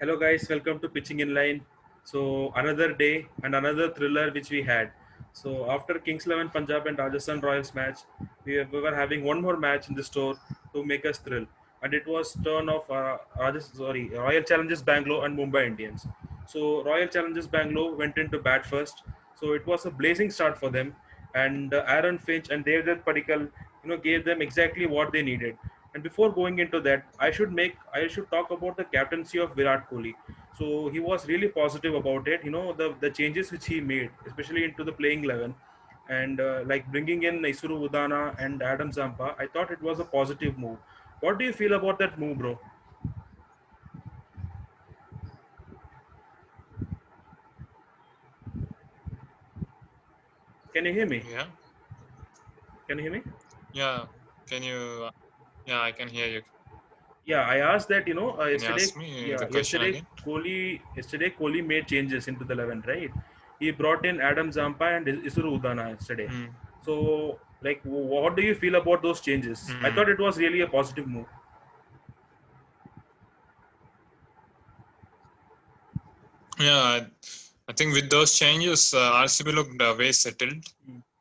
Hello guys, welcome to Pitching in Line. So another day and another thriller which we had. So after Kings 11 Punjab and Rajasthan Royals match, we were having one more match in the store to make us thrill, and it was turn of Royal Challengers Bangalore and Mumbai Indians. So Royal Challengers Bangalore went into bat first. So it was a blazing start for them, and Aaron Finch and Devdutt Padikkal, gave them exactly what they needed. And before going into that, I should talk about the captaincy of Virat Kohli. So he was really positive about it. The changes which he made, especially into the playing 11, and like bringing in Isuru Udana and Adam Zampa. I thought it was a positive move. What do you feel about that move, bro? Can you hear me? Yeah, Can you hear me? yeah. Can you? Yeah, I can hear you. Yeah, I asked that. Can you Yesterday. ask me Yeah, the question again? Kohli made changes into the 11, right? He brought in Adam Zampa and Isuru Udana yesterday. Mm. So, like, what do you feel about those changes? I Mm. thought it was really a positive move. Yeah, I think with those changes, RCB looked way settled.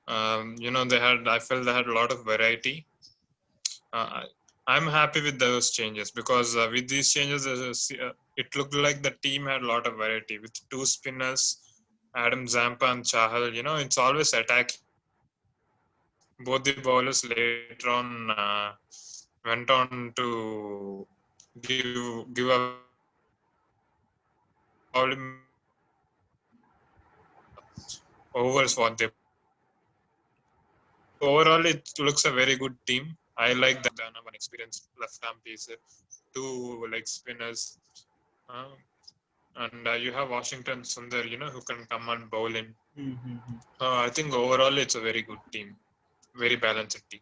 Mm. They had. I felt they had a lot of variety. I'm happy with those changes because with these changes, it looked like the team had a lot of variety with two spinners, Adam Zampa and Chahal. It's always attack. Both the bowlers later on went on to give away runs, probably maybe overs what they bowled. So overall, it looks a very good team. I like that. Dana, one experienced left arm piece, two leg spinners, uh, and you have Washington Sundar, who can come and bowl in. Mm-hmm. I think overall it's a very good team, very balanced team.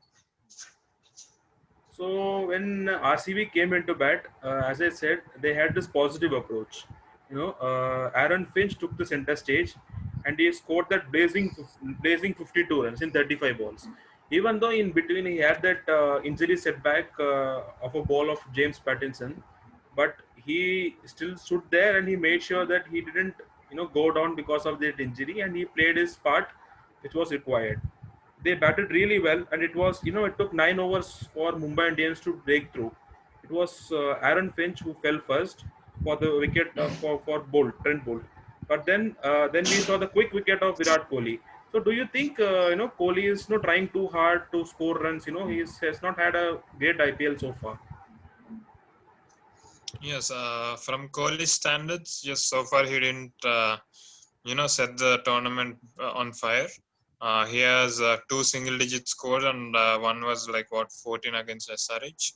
So when RCB came into bat, as I said, they had this positive approach. Aaron Finch took the center stage, and he scored that blazing 52 runs in 35 balls. Even though in between he had that injury setback of a ball of James Pattinson, but he still stood there and he made sure that he didn't go down because of that injury, and he played his part, which was required. They batted really well, and it took 9 overs for Mumbai Indians to break through. It was Aaron Finch who fell first for the wicket for Trent Bolt. But then we saw the quick wicket of Virat Kohli. So do you think Kohli is trying too hard to score runs? He has not had a great IPL so far. Yes, from Kohli standards, yes, so far he didn't, set the tournament on fire. He has two single-digit scores, and one was like 14 against SRH.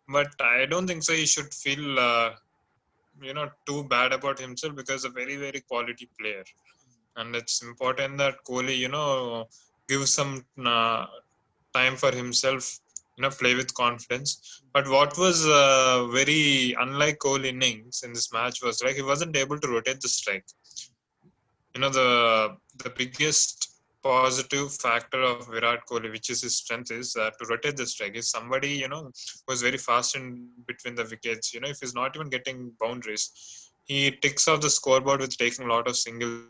But I don't think so. He should feel, too bad about himself because a very, very quality player, and it's important that Kohli, gives some time for himself, play with confidence. But what was very unlike Kohli innings in this match was like he wasn't able to rotate the strike. The biggest positive factor of Virat Kohli, which is his strength, is to rotate the strike. Is somebody who is very fast in between the wickets. If he's not even getting boundaries, he ticks off the scoreboard with taking a lot of singles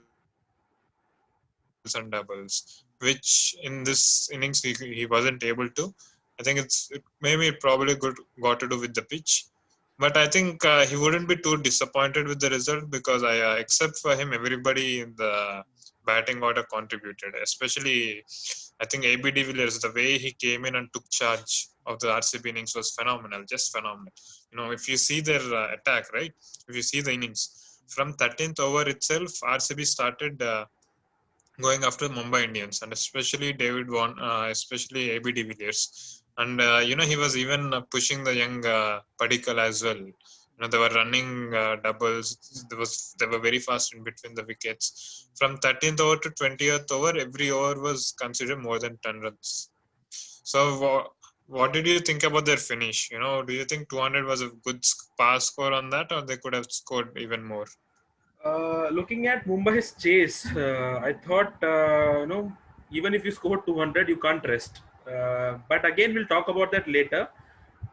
and doubles, which in this innings he wasn't able to. I think it probably got to do with the pitch. But I think he wouldn't be too disappointed with the result because except for him, everybody in the batting order contributed. Especially, I think AB de Villiers, the way he came in and took charge of the RCB innings was phenomenal, just phenomenal. If you see their attack, right? If you see the innings from 13th over itself, RCB started going after Mumbai Indians, and especially especially AB de Villiers. And he was even pushing the young Padikkal as well. They were running doubles. They were very fast in between the wickets. From 13th over to 20th over, every over was considered more than 10 runs. So, what did you think about their finish? Do you think 200 was a good pass score on that, or they could have scored even more? Looking at Mumbai's chase, I thought even if you score 200, you can't rest. But again, we'll talk about that later.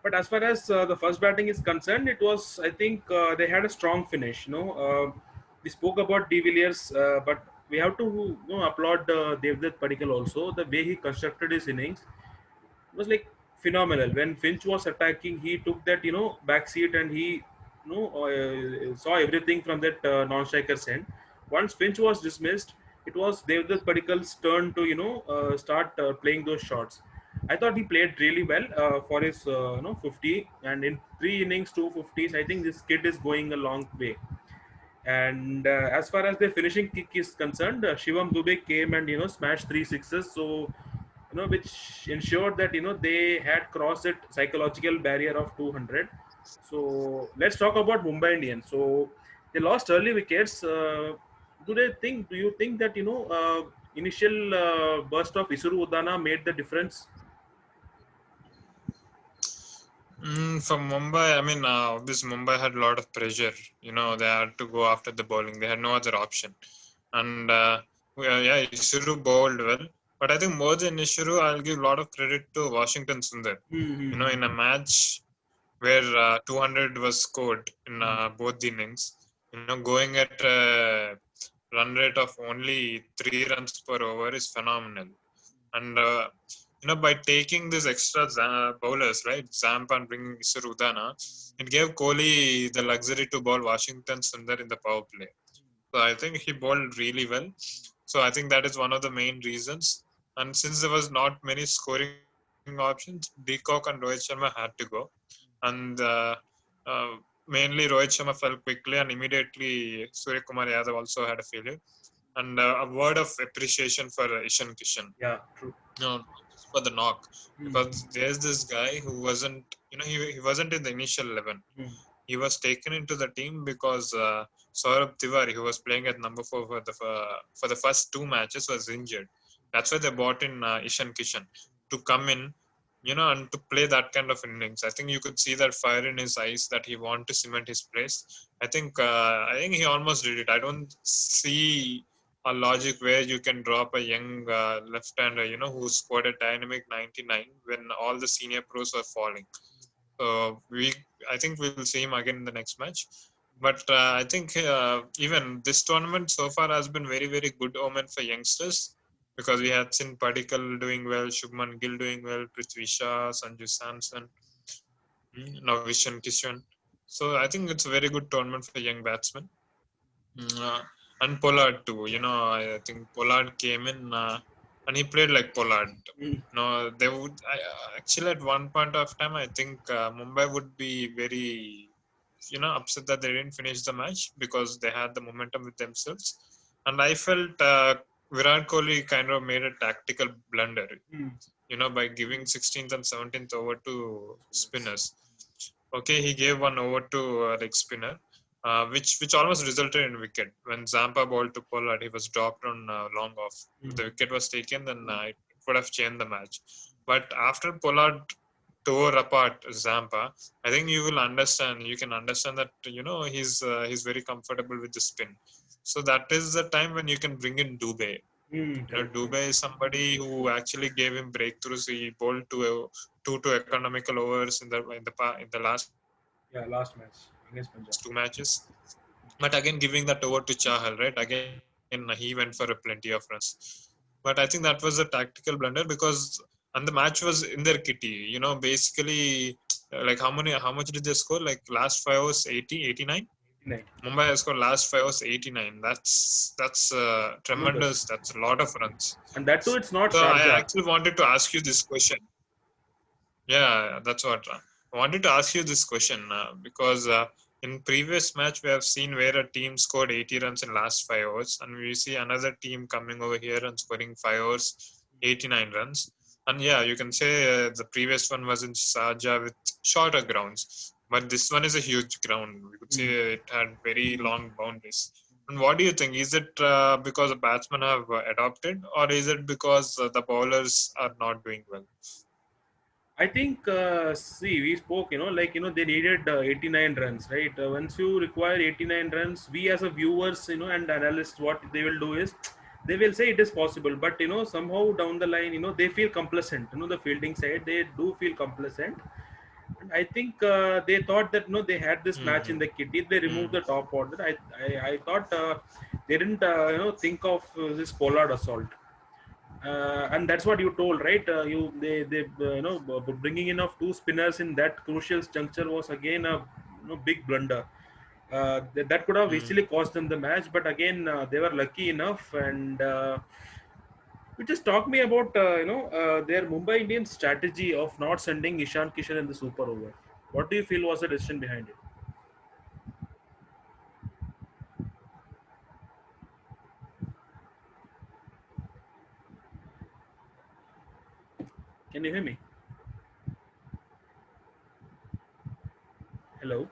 But as far as the first batting is concerned, it was, I think, they had a strong finish. We spoke about De Villiers, but we have to applaud Devdutt Padikkal also. The way he constructed his innings was like phenomenal. When Finch was attacking, he took that back seat, and he saw everything from that non-striker's end. Once Finch was dismissed, it was Devdutt Padikkal's turn to start playing those shots. I thought he played really well for his 50, and in 3 innings, 2 50s. I think this kid is going a long way. And as far as the finishing kick is concerned, Shivam Dubey came and smashed 3 sixes. So which ensured that they had crossed that psychological barrier of 200. So let's talk about Mumbai Indians. So they lost early wickets. Do you think that initial burst of Isuru Udana made the difference? For Mumbai, I mean, obviously Mumbai had a lot of pressure. They had to go after the bowling. They had no other option. And yeah, Isuru bowled well. But I think more than Isuru, I'll give a lot of credit to Washington Sundar. Mm-hmm. In a match where 200 was scored in both the innings, going at a run rate of only 3 runs per over is phenomenal. And by taking these extra bowlers, right, Zampa and bringing Surudana, it gave Kohli the luxury to bowl Washington Sundar in the power play. So I think he bowled really well. So I think that is one of the main reasons. And since there was not many scoring options, Deacock and Rohit Sharma had to go. And uh, mainly Rohit Sharma fell quickly, and immediately Surya Kumar Yadav also had a failure. And a word of appreciation for Ishan Kishan. Yeah, true. For the knock, Mm. because there's this guy who wasn't, he wasn't in the initial 11. Mm. He was taken into the team because Saurabh Tiwari, who was playing at number 4 for the first 2 matches, was injured. That's why they brought in Ishan Kishan to come in, and to play that kind of innings. I think you could see that fire in his eyes, that he wanted to cement his place. I think he almost did it. I don't see a logic where you can drop a young left-hander, who scored a dynamic 99 when all the senior pros were falling. So I think we'll see him again in the next match. But I think even this tournament so far has been very, very good omen for youngsters, because we had seen Padikkal doing well, Shubman Gill doing well, Prithvi Shah, Sanju Samson, now Ishan Kishan. So I think it's a very good tournament for young batsmen. And Pollard too. I think Pollard came in and he played like Pollard. Mm. They would actually at one point of time, I think Mumbai would be very upset that they didn't finish the match because they had the momentum with themselves. And I felt Virat Kohli kind of made a tactical blunder, Mm. by giving 16th and 17th over to spinners. Okay, he gave one over to leg spinner, which almost resulted in wicket. When Zampa bowled to Pollard, he was dropped on long off. If the wicket was taken, then it would have changed the match. But after Pollard tore apart Zampa, I think you can understand that he's very comfortable with the spin. So that is the time when you can bring in Dubey. Correct. Dubey is somebody who actually gave him breakthroughs. He bowled two to economical overs in the last 2 Yeah, matches. last match against Punjab. But again, giving that over to Chahal, right? Again, he went for a plenty of runs. But I think that was a tactical blunder, and the match was in their kitty. Basically, like how much did they score? Like last 5 overs, 80, 89. 89. Mumbai has scored last 5 overs 89. That's tremendous. Tremendous. That's a lot of runs. And that too, it's not So I Sharjah. actually wanted to ask you this question. Yeah, that's what I wanted to ask you this question because in previous match we have seen where a team scored 80 runs in last 5 overs, and we see another team coming over here and scoring 5 overs 89 runs. And yeah, you can say the previous one was in Sharjah with shorter grounds, but this one is a huge ground. We could see Mm. it had very long boundaries. And what do you think? Is it because the batsmen have adopted, or is it because the bowlers are not doing well? I think, see, we spoke, they needed 89 runs, right? Once you require 89 runs, we as a viewers, and analysts, what they will do is, they will say it is possible, but, somehow down the line, they feel complacent, the fielding side, they do feel complacent. And I think they thought that no, they had this match in Mm-hmm. the kitty. They removed the top order. I thought they didn't think of this Pollard assault. And that's what you told, right? They bringing in of two spinners in that crucial juncture was again a big blunder. That could have easily cost them the match, but again they were lucky enough. And you just talk me about their Mumbai Indians strategy of not sending Ishan Kishan in the super over. What do you feel was the decision behind it? Can you hear me? Hello.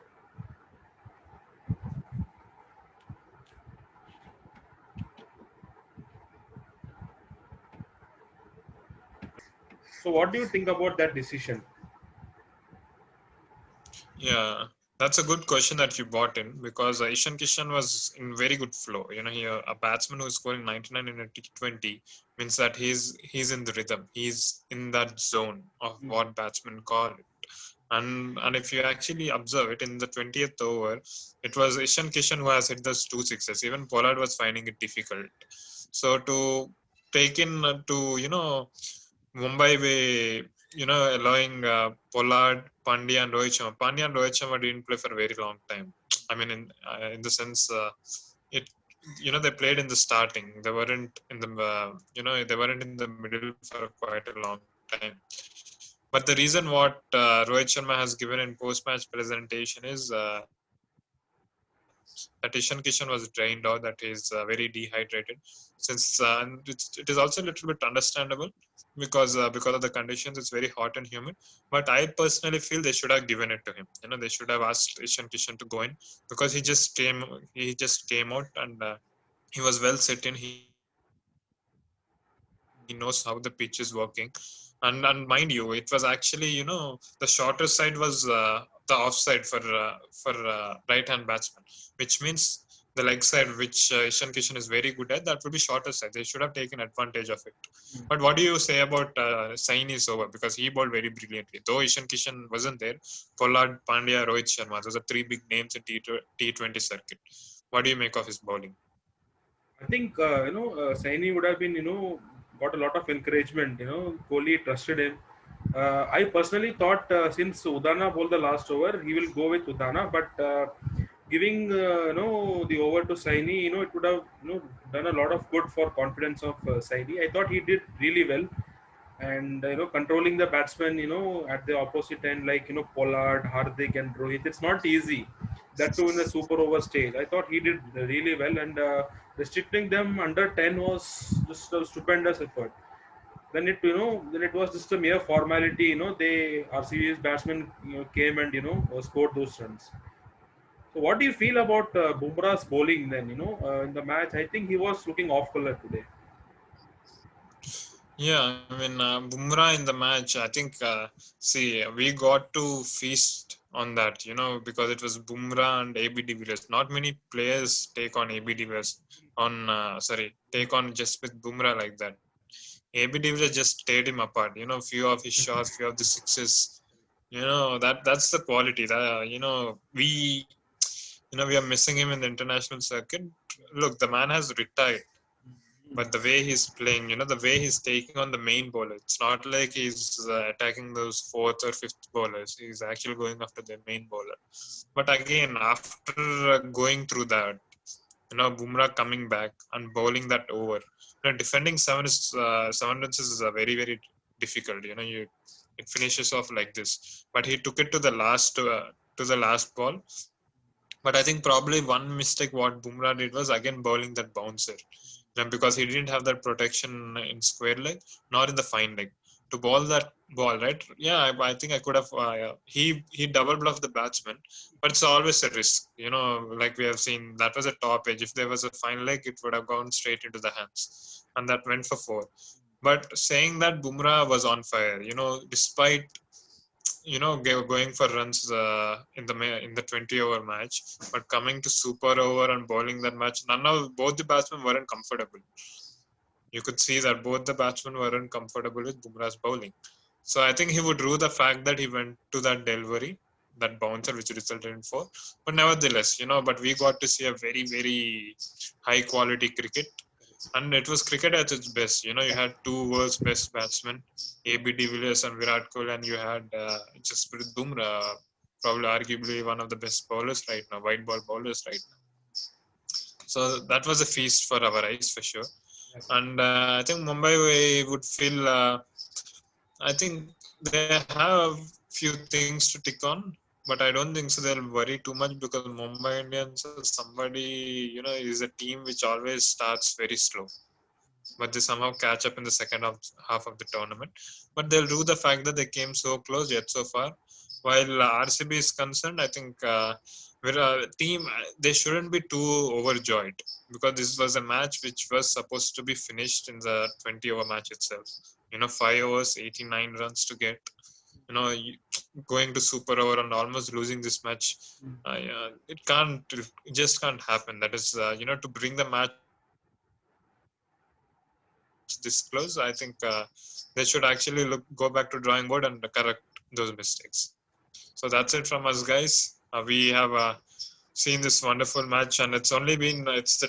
So what do you think about that decision? Yeah, that's a good question that you brought in because Ishan Kishan was in very good flow. He a batsman who is scoring 99 in a T20 means that he's in the rhythm. He's in that zone of Mm. what batsmen call it. And if you actually observe it in the 20th over, it was Ishan Kishan who has hit those two sixes. Even Pollard was finding it difficult. So to take in Mumbai way, allowing Pollard, Pandya, and Rohit Sharma. Pandya and Rohit Sharma didn't play for a very long time. I mean, in the sense, it they played in the starting. They weren't in the they weren't in the middle for quite a long time. But the reason what Rohit Sharma has given in post-match presentation is that Ishan Kishan was drained out, that he's very dehydrated. And it is also a little bit understandable because of the conditions, it's very hot and humid. But I personally feel they should have given it to him. They should have asked Ishan Kishan to go in because he just came out and he was well set in. He knows how the pitch is working. And mind you, it was actually, the shorter side was the offside for right hand batsman, which means the leg side, which Ishan Kishan is very good at, that would be shorter side. They should have taken advantage of it. But what do you say about Saini's over? Because he bowled very brilliantly. Though Ishan Kishan wasn't there, Pollard, Pandya, Rohit Sharma, those are three big names in T20 circuit. What do you make of his bowling? I think Saini would have been got a lot of encouragement. Kohli trusted him. I personally thought since Udana bowled the last over, he will go with Udana. But giving the over to Saini, it would have done a lot of good for confidence of Saini. I thought he did really well, and controlling the batsmen at the opposite end, like Pollard, Hardik, and Rohit. It's not easy. That too in the super over stage. I thought he did really well, and restricting them under 10 was just a stupendous effort. Then it was just a mere formality. They RCB's batsmen came and scored those runs. So what do you feel about Bumrah's bowling then? In the match, I think he was looking off color today. Yeah, I mean, Bumrah in the match, I think, see, we got to feast on that, because it was Bumrah and AB de Villiers. Not many players take on AB de Villiers take on just with Bumrah like that. AB de Villiers just teared him apart, few of his shots, few of the sixes, that's the quality that, we are missing him in the international circuit. Look, the man has retired, but the way he's playing, the way he's taking on the main bowler, it's not like he's attacking those fourth or fifth bowlers. He's actually going after the main bowler. But again, after going through that, Bumrah coming back and bowling that over, defending seven runs is very very difficult. It finishes off like this. But he took it to the last ball. But I think probably one mistake what Bumrah did was again bowling that bouncer, because he didn't have that protection in square leg nor in the fine leg to bowl that ball, right? Yeah, I think I could have. He double bluffed the batsman, but it's always a risk, like we have seen. That was a top edge. If there was a fine leg, it would have gone straight into the hands, and that went for four. But saying that Bumrah was on fire, despite going for runs in the 20 over match, but coming to super over and bowling that match, both the batsmen weren't comfortable. You could see that both the batsmen weren't comfortable with Bumrah's bowling. So I think he would rue the fact that he went to that delivery, that bouncer, which resulted in four. But nevertheless, but we got to see a very, very high quality cricket. And it was cricket at its best. You had two world's best batsmen, AB de Villiers and Virat Kohli, and you had Jasprit Bumrah, probably arguably one of the best bowlers right now, white ball bowlers right now. So that was a feast for our eyes for sure. And I think Mumbai would feel. I think they have few things to tick on, but I don't think so they'll worry too much because Mumbai Indians are somebody, is a team which always starts very slow, but they somehow catch up in the second half of the tournament. But they'll do the fact that they came so close yet so far. While RCB is concerned, I think we're a team, they shouldn't be too overjoyed because this was a match which was supposed to be finished in the 20-over match itself. 5 overs, 89 runs to get. Going to super over and almost losing this match. It just can't happen. That is, to bring the match this close, I think they should actually go back to drawing board and correct those mistakes. So that's it from us, guys. We have seen this wonderful match, and it's only been eighth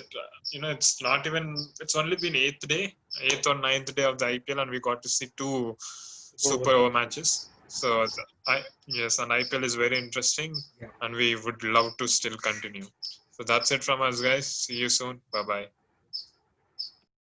or ninth day of the IPL, and we got to see two super over matches. So yes, and IPL is very interesting, Yeah. and we would love to still continue. So that's it from us, guys. See you soon. Bye bye.